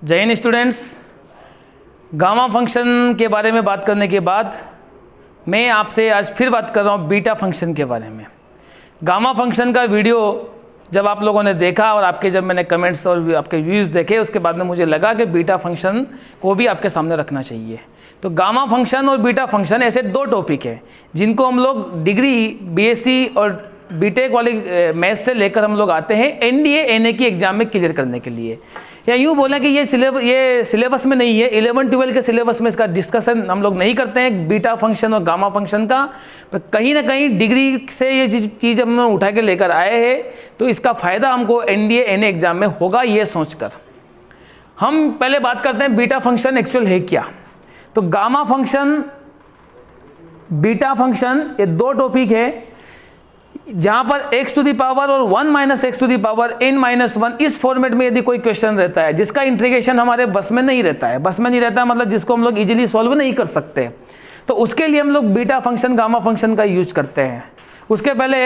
जय Hind students. Gamma function के बारे में बात करने के बाद मैं आपसे आज फिर बात कर रहा हूँ बीटा फंक्शन के बारे में। गामा फंक्शन का वीडियो जब आप लोगों ने देखा और आपके जब मैंने कमेंट्स और आपके व्यूज़ देखे, उसके बाद में मुझे लगा कि बीटा फंक्शन को भी आपके सामने रखना चाहिए। तो गामा फंक्शन और बीटा फंक्शन ऐसे दो टॉपिक हैं जिनको हम लोग डिग्री बीएससी और बीटेक वाली मैथ्स से लेकर हम लोग आते हैं एनडीए एनए की एग्ज़ाम में क्लियर करने के लिए। या यूँ बोलें कि ये सिलेबस में नहीं है, 11-12 के सिलेबस में इसका डिस्कशन हम लोग नहीं करते हैं बीटा फंक्शन और गामा फंक्शन का। पर कहीं ना कहीं डिग्री से ये चीज़ हम लोग उठा के लेकर आए हैं, तो इसका फ़ायदा हमको एनडीए एनए एग्ज़ाम में होगा ये सोचकर। हम पहले बात करते हैं बीटा फंक्शन एक्चुअल है क्या। तो गामा फंक्शन, बीटा फंक्शन, ये दो टॉपिक है जहां पर x टू दी पावर और 1 minus x to the power n-1 इस फॉर्मेट में यदि कोई क्वेश्चन रहता है जिसका इंटीग्रेशन हमारे बस में नहीं रहता है, मतलब जिसको हम लोग इजीली सॉल्व नहीं कर सकते, तो उसके लिए हम लोग बीटा फंक्शन गामा फंक्शन का यूज करते हैं। उसके पहले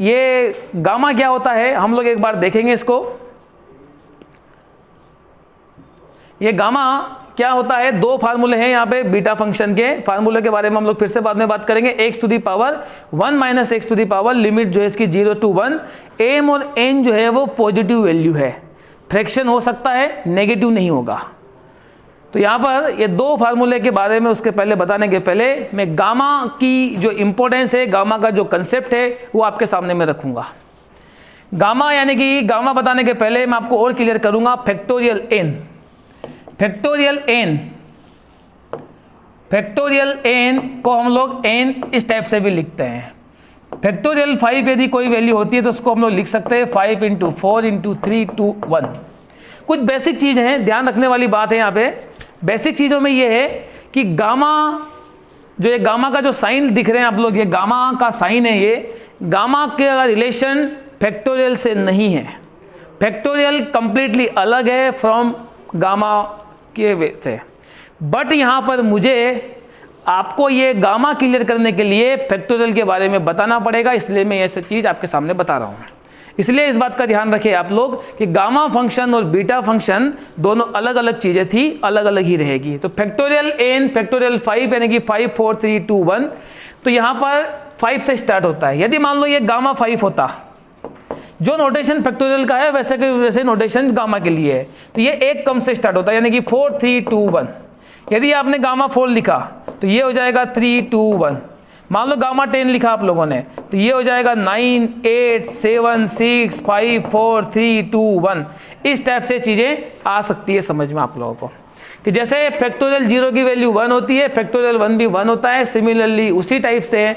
ये गामा क्या होता है हम लोग एक बार देखेंगे इसको। ये गामा क्या होता है, दो फार्मूले हैं यहाँ पे बीटा फंक्शन के। फार्मूले के बारे में हम लोग फिर से बाद में बात करेंगे। x to the power 1 minus x to the power limit जो है इसकी 0 to 1, m और n जो है वो पॉजिटिव वैल्यू है, फ्रैक्शन हो सकता है, नेगेटिव नहीं होगा। तो यहाँ पर ये दो फार्मूले के बारे में उसके पहले बताने के पहले मैं गामा की जो इंपॉर्टेंस है, गामा का जो कंसेप्ट है वो आपके सामने मैं रखूँगा। गामा यानी कि गामा बताने के पहले मैं आपको और क्लियर करूँगा फैक्टोरियल n। फैक्टोरियल n को हम लोग n इस टाइप से भी लिखते हैं। फैक्टोरियल 5 यदि कोई वैल्यू होती है तो उसको हम लोग लिख सकते हैं 5 × 4 × 3 to 1। कुछ बेसिक चीज़ हैं, ध्यान रखने वाली बात है यहाँ पे। बेसिक चीज़ों में ये है कि गामा, जो ये गामा का जो साइन दिख रहे हैं आप लोग, ये गामा का साइन है, ये गामा के रिलेशन फैक्टोरियल से नहीं है। फैक्टोरियल कंप्लीटली अलग है फ्रॉम गामा के वे से। बट यहाँ पर मुझे आपको ये गामा क्लियर करने के लिए फैक्टोरियल के बारे में बताना पड़ेगा, इसलिए मैं ऐसी चीज़ आपके सामने बता रहा हूँ। इसलिए इस बात का ध्यान रखें आप लोग कि गामा फंक्शन और बीटा फंक्शन दोनों अलग अलग चीज़ें थी, अलग अलग ही रहेगी। तो फैक्टोरियल n फैक्टोरियल 5 यानी कि 5 4 3 2 1, तो यहाँ पर 5 से स्टार्ट होता है। यदि मान लो ये गामा 5 होता, जो नोटेशन फैक्टोरियल का है वैसे नोटेशन गामा के लिए है, तो ये एक कम से स्टार्ट होता है यानी कि 4 3 2 1। यदि आपने गामा 4 लिखा तो ये हो जाएगा 3 2 1। मान लो गामा 10 लिखा आप लोगों ने तो ये हो जाएगा 9 8 7 6 5 4 3 2 1। इस टाइप से चीज़ें आ सकती है समझ में आप लोगों को कि जैसे फैक्टोरियल 0 की वैल्यू 1 होती है, फैक्टोरियल 1 भी 1 होता है। सिमिलरली उसी टाइप से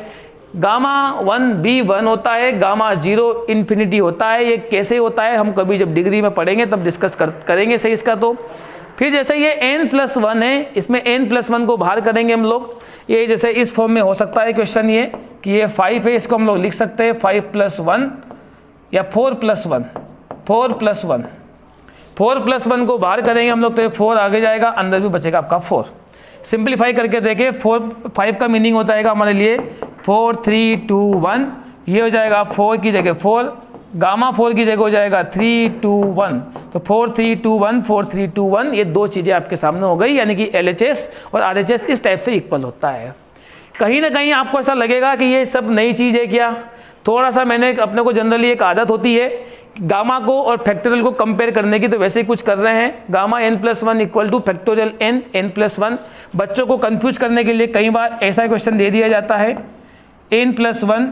गामा 1 भी 1 होता है, गामा 0 इन्फिनिटी होता है। ये कैसे होता है हम कभी जब डिग्री में पढ़ेंगे तब डिस्कस करेंगे सही इसका। तो फिर जैसे ये n+1 है, इसमें n+1 को बाहर करेंगे हम लोग। ये जैसे इस फॉर्म में हो सकता है क्वेश्चन ये कि ये 5 है, इसको हम लोग लिख सकते हैं 5+1 या 4+1। 4+1 को बाहर करेंगे हम लोग तो ये 4 आगे जाएगा, अंदर भी बचेगा आपका 4। सिंप्लीफाई करके देखें, 5 का मीनिंग होता है हमारे लिए 4 3 2 1। ये हो जाएगा 4 की जगह 4, गामा 4 की जगह हो जाएगा 3 2 1। तो 4 3 2 1 4 3 2 1, ये दो चीज़ें आपके सामने हो गई, यानी कि LHS और RHS इस टाइप से इक्वल होता है। कहीं ना कहीं आपको ऐसा लगेगा कि ये सब नई चीज़ है क्या। थोड़ा सा मैंने अपने को जनरली एक आदत होती है गामा को और फैक्टोरियल को कंपेयर करने की, तो वैसे ही कुछ कर रहे हैं। Gamma n+1 equal two factorial n+1। बच्चों को कंफ्यूज करने के लिए कई बार ऐसा क्वेश्चन दे दिया जाता है n+1,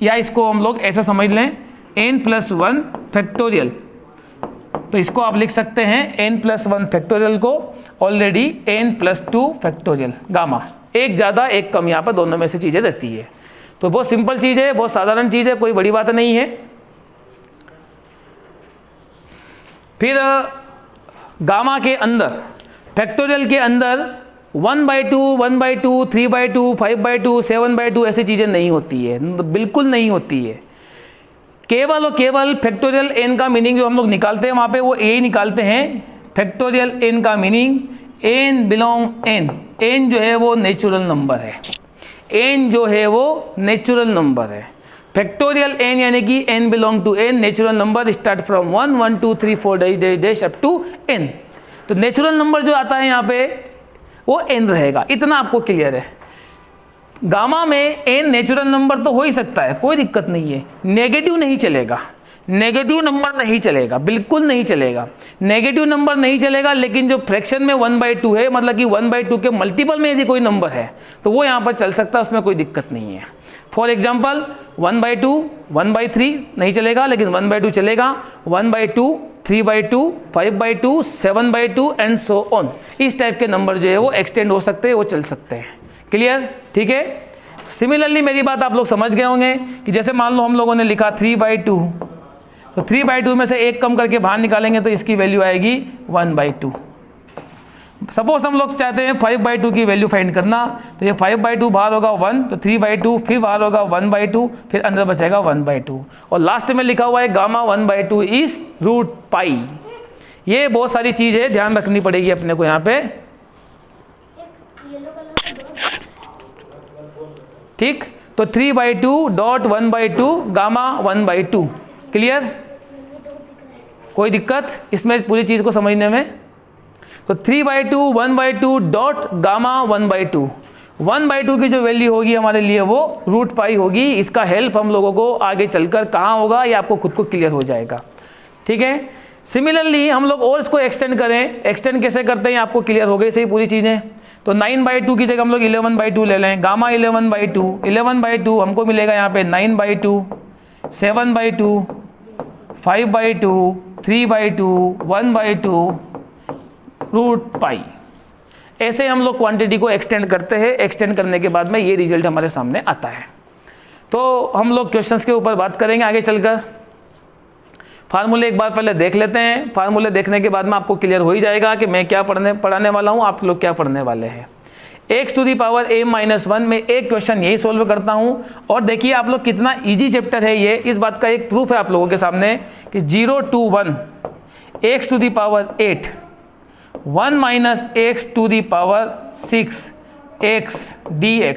या इसको हम लोग ऐसा समझ लें n+1 फैक्टोरियल। तो इसको आप लिख सकते हैं n+1 फैक्टोरियल को ऑलरेडी n+2 फैक्टोरियल। गामा एक ज़्यादा एक कम, यहाँ पर दोनों में से चीज़ें रहती है। तो बहुत सिंपल चीज़ है, बहुत साधारण चीज़ है, कोई बड़ी बात नहीं है। फिर गामा के अंदर, फैक्टोरियल के अंदर 1/2 1/2 3/2 5/2 7/2 ऐसी चीज़ें नहीं होती है, बिल्कुल नहीं होती है। केवल और केवल फैक्टोरियल n का मीनिंग जो हम लोग निकालते हैं वहाँ पे वो a निकालते हैं। फैक्टोरियल n का meaning n belong n, n जो है वो नेचुरल नंबर है, n जो है वो नेचुरल नंबर है। फैक्टोरियल n यानी कि n belong to n, natural number start from 1 1 2 3 4 dash dash dash up to n। तो नेचुरल नंबर जो आता है यहाँ पे वो n रहेगा, इतना आपको क्लियर है। गामा में n नेचुरल नंबर तो हो ही सकता है, कोई दिक्कत नहीं है, नेगेटिव नहीं चलेगा, नेगेटिव नंबर नहीं चलेगा, बिल्कुल नहीं चलेगा, नेगेटिव नंबर नहीं चलेगा। लेकिन जो फ्रैक्शन में 1/2 है, मतलब कि 1/2 के मल्टीपल में यदि कोई नंबर है तो वो यहाँ पर चल सकता है, उसमें कोई दिक्कत नहीं है। फॉर एग्जाम्पल 1/2, 1/3 नहीं चलेगा, लेकिन 1/2 चलेगा, 1/2, 3/2, 5/2, 7/2 एंड सो ऑन। इस टाइप के नंबर जो है वो एक्सटेंड हो सकते हैं, वो चल सकते हैं। क्लियर? ठीक है। सिमिलरली मेरी बात आप लोग समझ गए होंगे कि जैसे मान लो हम लोगों ने लिखा 3/2, तो 3/2 में से एक कम करके बाहर निकालेंगे तो इसकी वैल्यू आएगी 1/2। सपोज हम लोग चाहते हैं 5/2 की वैल्यू फाइंड करना, तो ये 5/2 बाहर होगा 1, तो 3/2, फिर बाहर होगा 1/2, फिर अंदर बचेगा 1/2, और लास्ट में लिखा हुआ है गामा 1/2 इज √π। ये बहुत सारी चीज़ है, ध्यान रखनी पड़ेगी अपने को यहाँ पे। ठीक, तो 3/2 डॉट 1/2 गामा 1/2। क्लियर? कोई दिक्कत इसमें पूरी चीज़ को समझने में? तो 3/2 1/2 डॉट गामा 1/2, 1/2 की जो वैल्यू होगी हमारे लिए वो √π होगी। इसका हेल्प हम लोगों को आगे चलकर कहाँ होगा ये आपको खुद को क्लियर हो जाएगा। ठीक है। सिमिलरली हम लोग और इसको एक्सटेंड करें, एक्सटेंड कैसे करते हैं आपको क्लियर हो गई सही पूरी चीज़ें। तो 9/2 की जगह हम लोग 11/2 ले लें, गामा 11/2, 11/2 हमको मिलेगा यहाँ पे 9/2, 7/2, 5/2, 3/2, 1/2 √π। ऐसे हम लोग क्वांटिटी को एक्सटेंड करते हैं, एक्सटेंड करने के बाद में ये रिजल्ट हमारे सामने आता है। तो हम लोग क्वेश्चंस के ऊपर बात करेंगे आगे चलकर। फार्मूले एक बार पहले देख लेते हैं, फार्मूले देखने के बाद में आपको क्लियर हो ही जाएगा कि मैं क्या पढ़ाने वाला हूँ, आप लोग क्या पढ़ने वाले हैं। x⁻m-1 में एक क्वेश्चन यही सोल्व करता हूँ, और देखिए आप लोग कितना इजी चैप्टर है ये, इस बात का एक प्रूफ है आप लोगों के सामने कि 0 to 1 x⁸ 1 - x⁻6 x dx।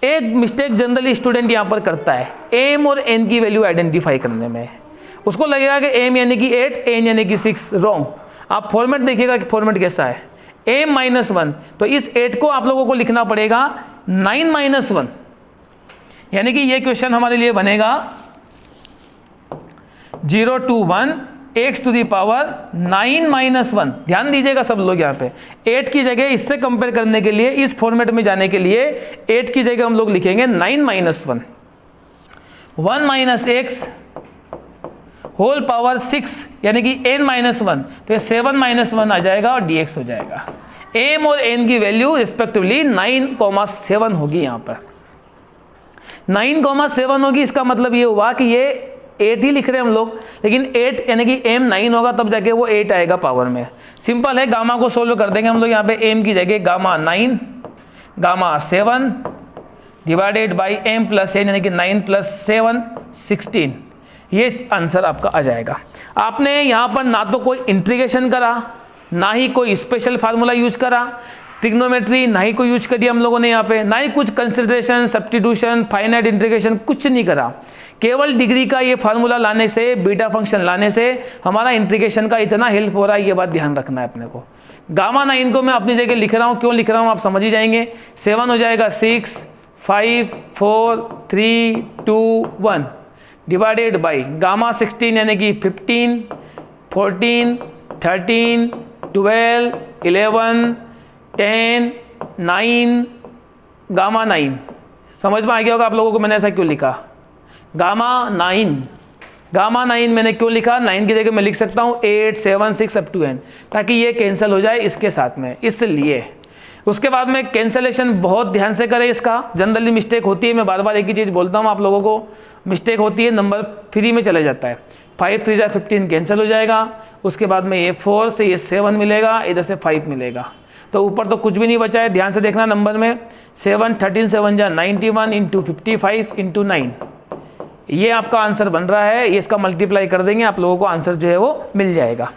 एक मिस्टेक जनरली स्टूडेंट यहाँ पर करता है m और n की वैल्यू आइडेंटिफाई करने में। उसको लगेगा कि m यानी कि 8, n यानी कि 6। रॉन्ग। आप फॉर्मेट देखिएगा कि फॉर्मेट कैसा है, m-1, तो इस 8 को आप लोगों को लिखना पड़ेगा 9-1, यानी कि ये क्वेश्चन हमारे लिए बनेगा 0 to 1 x⁻9-1। ध्यान दीजिएगा सब लोग यहाँ पे, 8 की जगह इससे कंपेयर करने के लिए, इस फॉर्मेट में जाने के लिए 8 की जगह हम लोग लिखेंगे 9-1, 1 - x होल पावर 6 यानी कि n-1, तो ये 7-1 आ जाएगा और dx हो जाएगा। m और n की वैल्यू रिस्पेक्टिवली 9,7 होगी। यहाँ पर 9,7 होगी, इसका मतलब ये हुआ कि ये 8 ही लिख रहे हैं हम लोग, लेकिन 8 यानी कि m 9 होगा तब जाके वो 8 आएगा पावर में। सिंपल है, गामा को सोल्व कर देंगे हम लोग। यहाँ पे m की जगह gamma 9, gamma 7 divided by m + n यानी कि 9 + 7 16, ये आंसर आपका आ जाएगा। आपने यहाँ पर ना तो कोई इंटीग्रेशन करा, ना ही कोई स्पेशल फार्मूला यूज करा, ट्रिग्नोमेट्री ना ही कोई यूज करी हम लोगों ने यहाँ पे, ना ही कुछ कंसिडरेशन, सब्स्टिट्यूशन, फाइनाइट इंटीग्रेशन, कुछ नहीं करा। केवल डिग्री का ये फार्मूला लाने से, बीटा फंक्शन लाने से हमारा इंटीग्रेशन का इतना हेल्प हो रहा है, ये बात ध्यान रखना है अपने को। गामा 9 को मैं अपनी जगह लिख रहा हूँ, क्यों लिख रहा हूँ आप समझ ही जाएंगे। 7 हो जाएगा 6, 5, 4, 3, 2, 1 डिवाइडेड बाई गामा 16 यानी कि 15, 14, 13, 12, 11, 10, 9, गामा 9। समझ में आ गया होगा आप लोगों को मैंने ऐसा क्यों लिखा। गामा 9 मैंने क्यों लिखा, 9 की जगह मैं लिख सकता हूँ 8, 7, 6 अप टू n, ताकि ये कैंसिल हो जाए इसके साथ में, इसलिए। उसके बाद में कैंसलेशन बहुत ध्यान से करें, इसका जनरली मिस्टेक होती है। मैं बार बार एक ही चीज़ बोलता हूँ आप लोगों को, मिस्टेक होती है, नंबर फ्री में चले जाता है। 5 3 15 कैंसिल हो जाएगा, उसके बाद में ये 4 से ये 7 मिलेगा, इधर से 5 मिलेगा, तो ऊपर तो कुछ भी नहीं बचा है। ध्यान से देखना नंबर में 7, 13 7 जा 91 इंटू 55 इंटू 9, ये आपका आंसर बन रहा है। ये इसका मल्टीप्लाई कर देंगे, आप लोगों को आंसर जो है वो मिल जाएगा।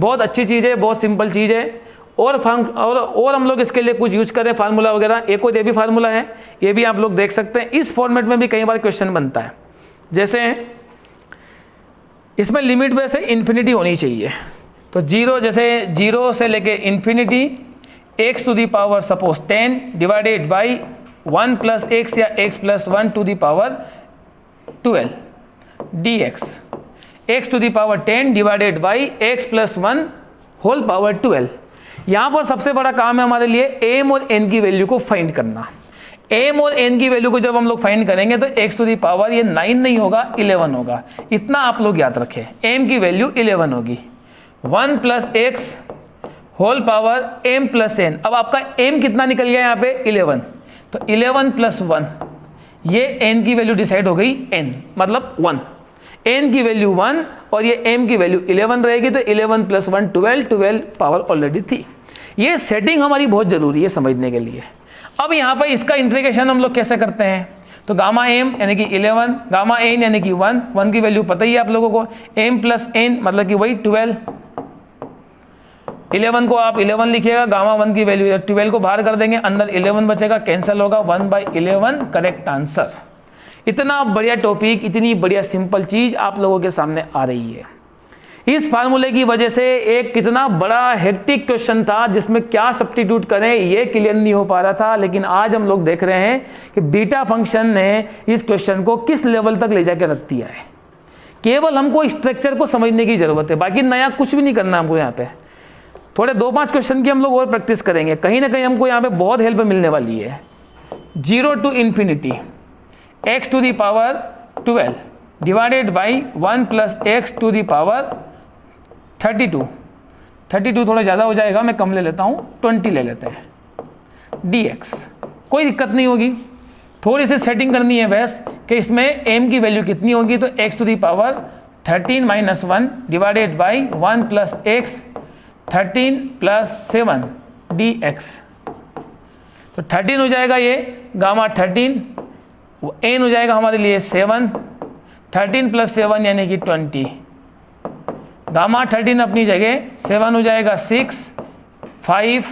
बहुत अच्छी चीज़ है, बहुत सिंपल चीज़ है। और हम लोग इसके लिए कुछ यूज करें फार्मूला वगैरह, एक और ये भी फार्मूला है, ये भी आप लोग देख सकते हैं। इस फॉर्मेट में भी कई बार क्वेश्चन बनता है, जैसे इसमें लिमिट वैसे इन्फिनिटी होनी चाहिए, तो 0 जैसे 0 से लेके infinity x to the power suppose 10 divided by 1 plus x या x plus 1 to the power 12 dx, x to the power 10 divided by x plus 1 whole power 12। यहाँ पर सबसे बड़ा काम है हमारे लिए m और n की वैल्यू को फाइंड करना। m और n की वैल्यू को जब हम लोग फाइंड करेंगे तो x टू दी पावर ये 9 नहीं होगा 11 होगा, इतना आप लोग याद रखें। m की वैल्यू 11 होगी, 1 plus x whole power m plus n। अब आपका m कितना निकल गया यहाँ पे 11, तो 11 प्लस 1 ये n की वैल्यू डिसाइड हो गई n मतलब 1, n की वैल्यू 1 और ये m की वैल्यू 11 रहेगी, तो 11 प्लस 1 12 पावर ऑलरेडी थी। ये सेटिंग हमारी बहुत जरूरी है समझने के लिए। अब यहाँ पर इसका इंटीग्रेशन हम लोग कैसे करते हैं, तो गामा m यानी कि 11, गामा n यानी कि 1 की वैल्यू पता ही है आप लोगों को, m प्लस n मतलब कि वही 12, 11 को आप 11 लिखिएगा, गामा 1 की वैल्यू 12 को बाहर कर देंगे, अंदर 11 बचेगा, कैंसिल होगा, 1/11 करेक्ट आंसर। इतना बढ़िया टॉपिक, इतनी बढ़िया सिंपल चीज आप लोगों के सामने आ रही है। इस फार्मूले की वजह से एक कितना बड़ा हेक्टिक क्वेश्चन था जिसमें क्या सब्स्टिट्यूट करें ये क्लियर नहीं हो पा रहा था, लेकिन आज हम लोग देख रहे हैं कि बीटा फंक्शन ने इस क्वेश्चन को किस लेवल तक ले जाकर रख दिया है। केवल हमको स्ट्रक्चर को समझने की जरूरत है, बाकी नया कुछ भी नहीं करना हमको। यहाँ पे थोड़े 2-5 क्वेश्चन की हम लोग और प्रैक्टिस करेंगे, कहीं ना कहीं हमको यहाँ पे बहुत हेल्प मिलने वाली है। 0 to infinity x to the power 12 divided by 1 plus x to the power 32 थोड़ा ज़्यादा हो जाएगा, मैं कम ले लेता हूँ, 20 ले लेते हैं dx। कोई दिक्कत नहीं होगी, थोड़ी सी सेटिंग करनी है बस कि इसमें m की वैल्यू कितनी होगी, तो x to the power 13 minus 1 divided by 1 plus x 13 plus 7 dx, तो 13 हो जाएगा ये गामा 13, n हो जाएगा हमारे लिए 7, 13 प्लस 7 यानी कि 20, गामा 13 अपनी जगह, 7 हो जाएगा 6, 5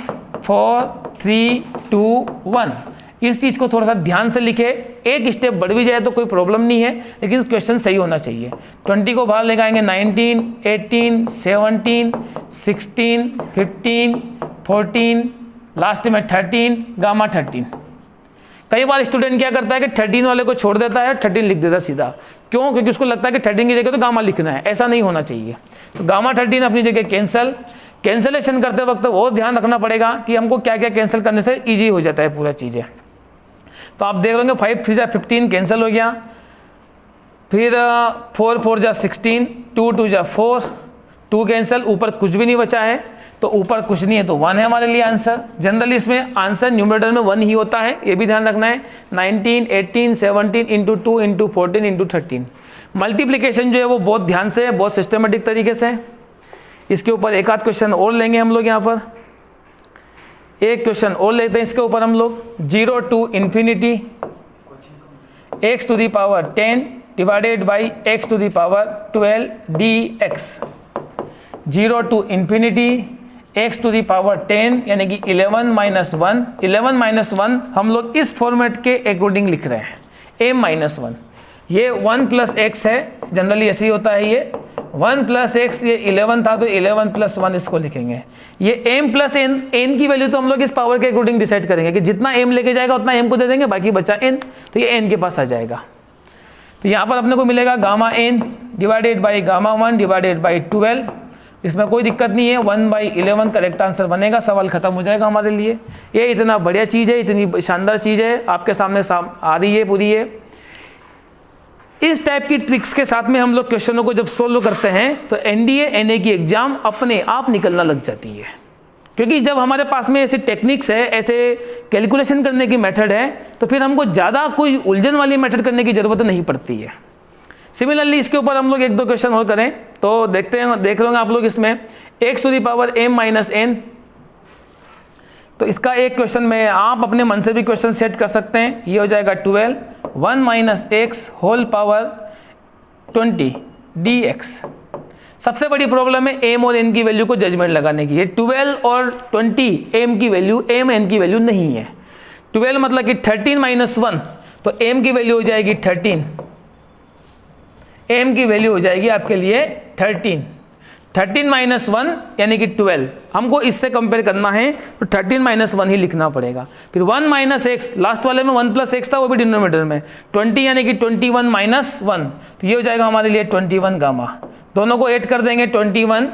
4 3 2 1। इस चीज़ को थोड़ा सा ध्यान से लिखे, एक स्टेप बढ़ भी जाए तो कोई प्रॉब्लम नहीं है, लेकिन क्वेश्चन सही होना चाहिए। 20 को बाहर लेकर आएंगे, 19 18 17 16 15 14 लास्ट में 13 गामा 13। कई बार स्टूडेंट क्या करता है कि 13 वाले को छोड़ देता है, 13 लिख देता है सीधा, क्यों? क्योंकि उसको लगता है कि 13 की जगह तो गामा लिखना है, ऐसा नहीं होना चाहिए। तो गामा 13 अपनी जगह कैंसलेशन करते वक्त बहुत ध्यान रखना पड़ेगा कि हमको क्या क्या कैंसिल करने से ईजी हो जाता है पूरा चीज़ें। तो आप देख लेंगे 5 3 जा 15 कैंसिल हो गया, फिर 4 4 जा 16, 2 2 जा 4, 2 कैंसिल, ऊपर कुछ भी नहीं बचा है, तो ऊपर कुछ नहीं है तो 1 है हमारे लिए आंसर। जनरली इसमें आंसर न्यूमरेटर में 1 ही होता है, ये भी ध्यान रखना है। 19 18 17 इंटू 2 इंटू 14 इंटू 13। मल्टीप्लीकेशन जो है वो बहुत ध्यान से, बहुत सिस्टमेटिक तरीके से। इसके ऊपर एक आध क्वेश्चन और लेंगे हम लोग, यहाँ पर एक क्वेश्चन और लेते हैं इसके ऊपर हम लोग। 0 to infinity x to the power 10 divided by x to the power 12 dx। 0 to infinity x to the power 10 यानी कि 11 माइनस 1। 11 माइनस 1 हम लोग इस फॉर्मेट के अकॉर्डिंग लिख रहे हैं, m माइनस 1। ये 1 प्लस x है, जनरली ऐसे ही होता है। ये 1 प्लस x, ये 11 था तो 11 प्लस 1 इसको लिखेंगे। ये m प्लस n की वैल्यू तो हम लोग इस पावर के अकॉर्डिंग डिसाइड करेंगे कि जितना m लेके जाएगा उतना m को दे देंगे, बाकी बचा n, तो ये n के पास आ जाएगा। तो यहाँ पर अपने को मिलेगा gamma n divided by gamma 1 divided by 12। इसमें कोई दिक्कत नहीं है, 1/11 करेक्ट आंसर बनेगा, सवाल खत्म हो जाएगा हमारे लिए। ये इतना बढ़िया चीज़ है, इतनी शानदार चीज़ है, आपके सामने आ रही है पूरी। ये इस टाइप की ट्रिक्स के साथ में हम लोग क्वेश्चनों को जब सोल्व करते हैं तो NDA NA की एग्जाम अपने आप निकलना लग जाती है, क्योंकि जब हमारे पास में ऐसे टेक्निक्स है, ऐसे कैलकुलेशन करने की मेथड है, तो फिर हमको ज़्यादा कोई उलझन वाली मेथड करने की ज़रूरत नहीं पड़ती है। सिमिलरली इसके ऊपर हम लोग 1-2 क्वेश्चन और करें तो देखते हैं, देख लोगे आप लोग इसमें x to the power m minus n। तो इसका एक क्वेश्चन में आप अपने मन से भी क्वेश्चन सेट कर सकते हैं। ये हो जाएगा 12 1 minus x whole power 20 dx। सबसे बड़ी प्रॉब्लम है m और n की वैल्यू को जजमेंट लगाने की। ये 12 और 20 m की वैल्यू, m n की वैल्यू नहीं है। 12 मतलब कि 13 माइनस 1, तो m की वैल्यू हो जाएगी 13, m की वैल्यू हो जाएगी आपके लिए 13 माइनस 1 यानी कि 12। हमको इससे कंपेयर करना है तो 13 माइनस 1 ही लिखना पड़ेगा। फिर 1 माइनस एक्स, लास्ट वाले में 1 प्लस एक्स था, वो भी डिनोमिनेटर में 20 यानी कि 21 माइनस 1, तो ये हो जाएगा हमारे लिए 21 गामा। दोनों को ऐड कर देंगे 21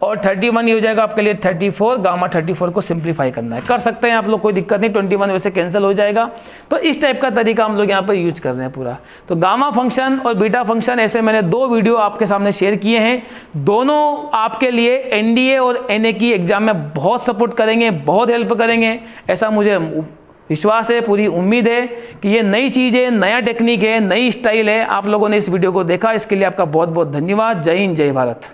और 31, ये हो जाएगा आपके लिए 34 गामा। 34 को सिंप्लीफाई करना है, कर सकते हैं आप लोग, कोई दिक्कत नहीं, 21 वैसे कैंसिल हो जाएगा। तो इस टाइप का तरीका हम लोग यहाँ पर यूज कर रहे हैं पूरा। तो गामा फंक्शन और बीटा फंक्शन, ऐसे मैंने 2 वीडियो आपके सामने शेयर किए हैं, दोनों आपके लिए एनडीए और एनए की एग्जाम में बहुत सपोर्ट करेंगे, बहुत हेल्प करेंगे, ऐसा मुझे विश्वास है, पूरी उम्मीद है कि ये नई चीज़ है, नया टेक्निक है, नई स्टाइल है। आप लोगों ने इस वीडियो को देखा, इसके लिए आपका बहुत बहुत धन्यवाद। जय हिंद, जय भारत।